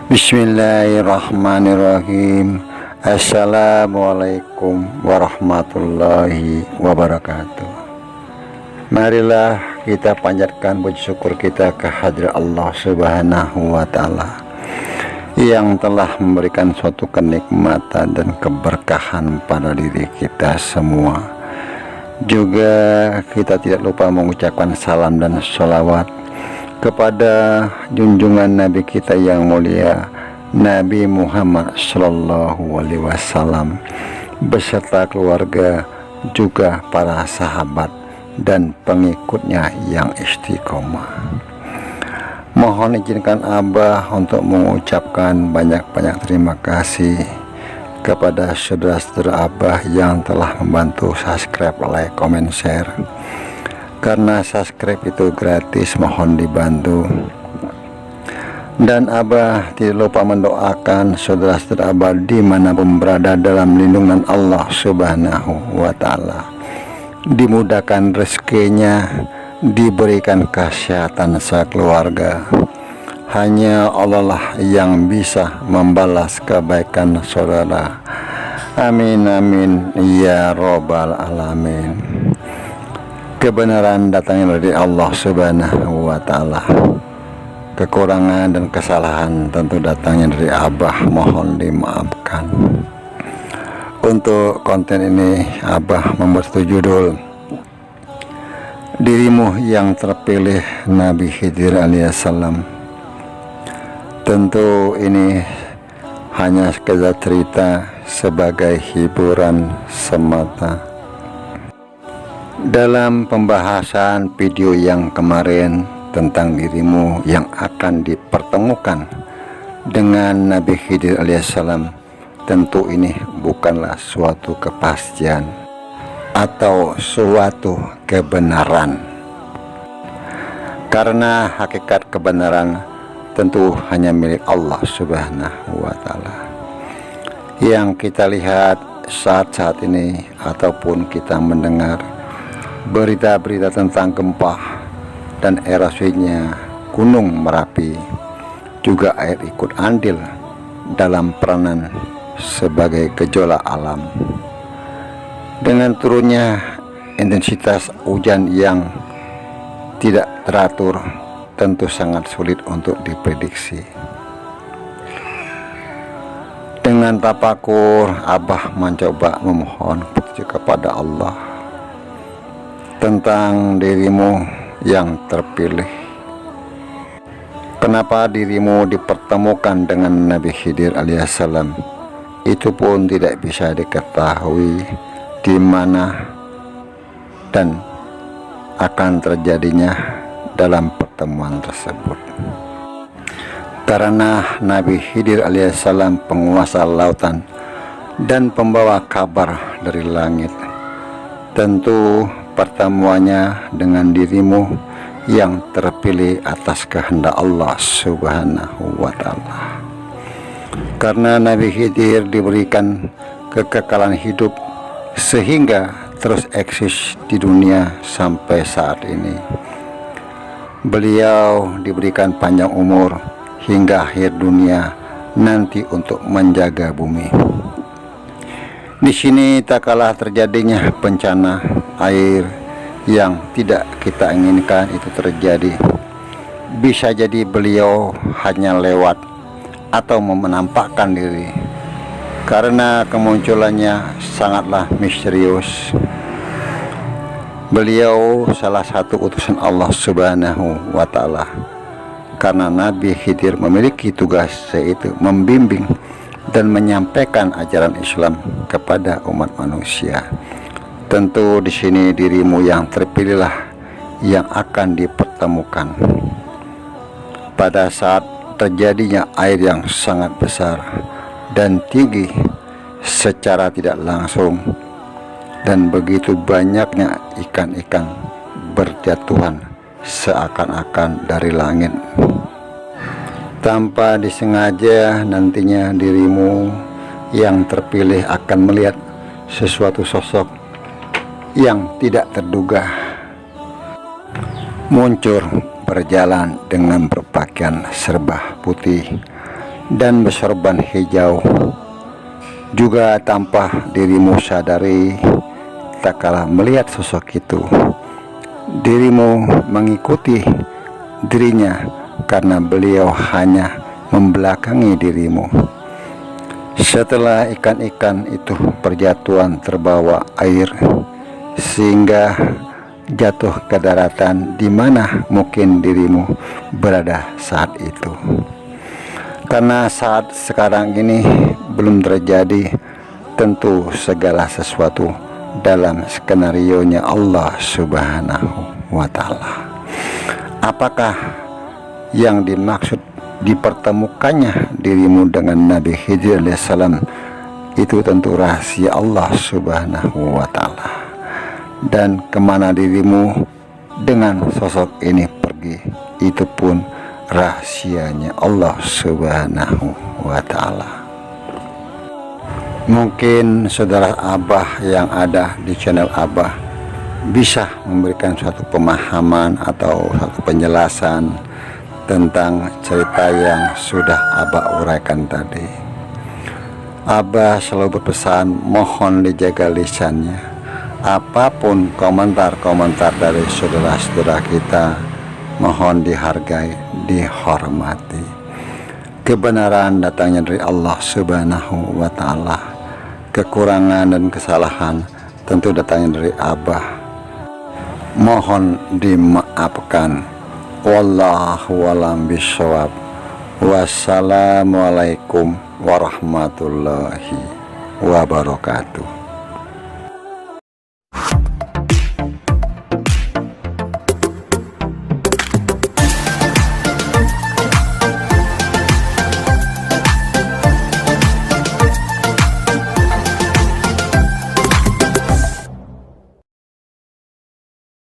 Bismillahirrahmanirrahim. Assalamualaikum warahmatullahi wabarakatuh. Marilah kita panjatkan puji syukur kita kehadirat Allah Subhanahu wa Ta'ala yang telah memberikan suatu kenikmatan dan keberkahan pada diri kita semua. Juga kita tidak lupa mengucapkan salam dan sholawat kepada junjungan Nabi kita yang mulia, Nabi Muhammad Sallallahu Alaihi Wasallam beserta keluarga, juga para sahabat dan pengikutnya yang istiqomah. Mohon izinkan Abah untuk mengucapkan banyak-banyak terima kasih kepada saudara-saudara Abah yang telah membantu subscribe, like, comment, share. Karena subscribe itu gratis, mohon dibantu. Dan Abah tidak lupa mendoakan saudara-saudara Abah dimanapun berada dalam lindungan Allah Subhanahu wa Ta'ala, dimudahkan rezekinya, diberikan kesehatan sekeluarga. Hanya Allah lah yang bisa membalas kebaikan saudara. Amin amin ya robbal alamin. Kebenaran datangnya dari Allah Subhanahu wa Ta'ala. Kekurangan dan kesalahan tentu datangnya dari Abah, mohon dimaafkan. Untuk konten ini Abah membuat satu judul, Dirimu yang Terpilih Nabi Khidir alaihissalam. Tentu ini hanya sekedar cerita sebagai hiburan semata. Dalam pembahasan video yang kemarin tentang dirimu yang akan dipertemukan dengan Nabi Khidir alaihissalam, tentu ini bukanlah suatu kepastian atau suatu kebenaran, karena hakikat kebenaran tentu hanya milik Allah Subhanahu wa Ta'ala. Yang kita lihat saat-saat ini ataupun kita mendengar berita-berita tentang gempa dan erosinya Gunung Merapi, juga air ikut andil dalam peranan sebagai gejolak alam. Dengan turunnya intensitas hujan yang tidak teratur, tentu sangat sulit untuk diprediksi. Dengan tafakur, Abah mencoba memohon petunjuk kepada Allah tentang dirimu yang terpilih. Kenapa dirimu dipertemukan dengan Nabi Khidir alaihissalam? Itu pun tidak bisa diketahui di mana dan akan terjadinya dalam pertemuan tersebut. Karena Nabi Khidir alaihissalam penguasa lautan dan pembawa kabar dari langit, tentu pertemuannya dengan dirimu yang terpilih atas kehendak Allah Subhanahu wa Ta'ala. Karena Nabi Khidir diberikan kekekalan hidup sehingga terus eksis di dunia sampai saat ini. Beliau diberikan panjang umur hingga akhir dunia nanti untuk menjaga bumi. Di sini tak kalah terjadinya bencana air yang tidak kita inginkan itu terjadi. Bisa jadi beliau hanya lewat atau menampakkan diri, karena kemunculannya sangatlah misterius. Beliau salah satu utusan Allah Subhanahu wa Ta'ala, karena Nabi Khidir memiliki tugas, yaitu membimbing dan menyampaikan ajaran Islam kepada umat manusia. Tentu di sini dirimu yang terpilihlah yang akan dipertemukan pada saat terjadinya air yang sangat besar dan tinggi secara tidak langsung, dan begitu banyaknya ikan-ikan berjatuhan seakan-akan dari langit. Tanpa disengaja nantinya dirimu yang terpilih akan melihat sesuatu sosok yang tidak terduga muncul berjalan dengan berpakaian serba putih dan bersorban hijau. Juga tanpa dirimu sadari, tak kalah melihat sosok itu, dirimu mengikuti dirinya karena beliau hanya membelakangi dirimu. Setelah ikan-ikan itu berjatuhan terbawa air sehingga jatuh ke daratan di mana mungkin dirimu berada saat itu. Karena saat sekarang ini belum terjadi, tentu segala sesuatu dalam skenarionya Allah Subhanahu wa Ta'ala. Apakah yang dimaksud dipertemukannya dirimu dengan Nabi Khidir alaihissalam itu tentu rahasia Allah Subhanahu wa Ta'ala. Dan kemana dirimu dengan sosok ini pergi, itu pun rahasianya Allah Subhanahu wa Ta'ala. Mungkin saudara Abah yang ada di channel Abah bisa memberikan suatu pemahaman atau satu penjelasan tentang cerita yang sudah Abah uraikan tadi. Abah selalu berpesan mohon dijaga lisannya. Apapun komentar-komentar dari saudara-saudara kita, mohon dihargai, dihormati. Kebenaran datangnya dari Allah Subhanahu wa Ta'ala. Kekurangan dan kesalahan tentu datangnya dari Abah. Mohon dimaafkan. Wallahu a'lam bishawab. Wassalamualaikum warahmatullahi wabarakatuh.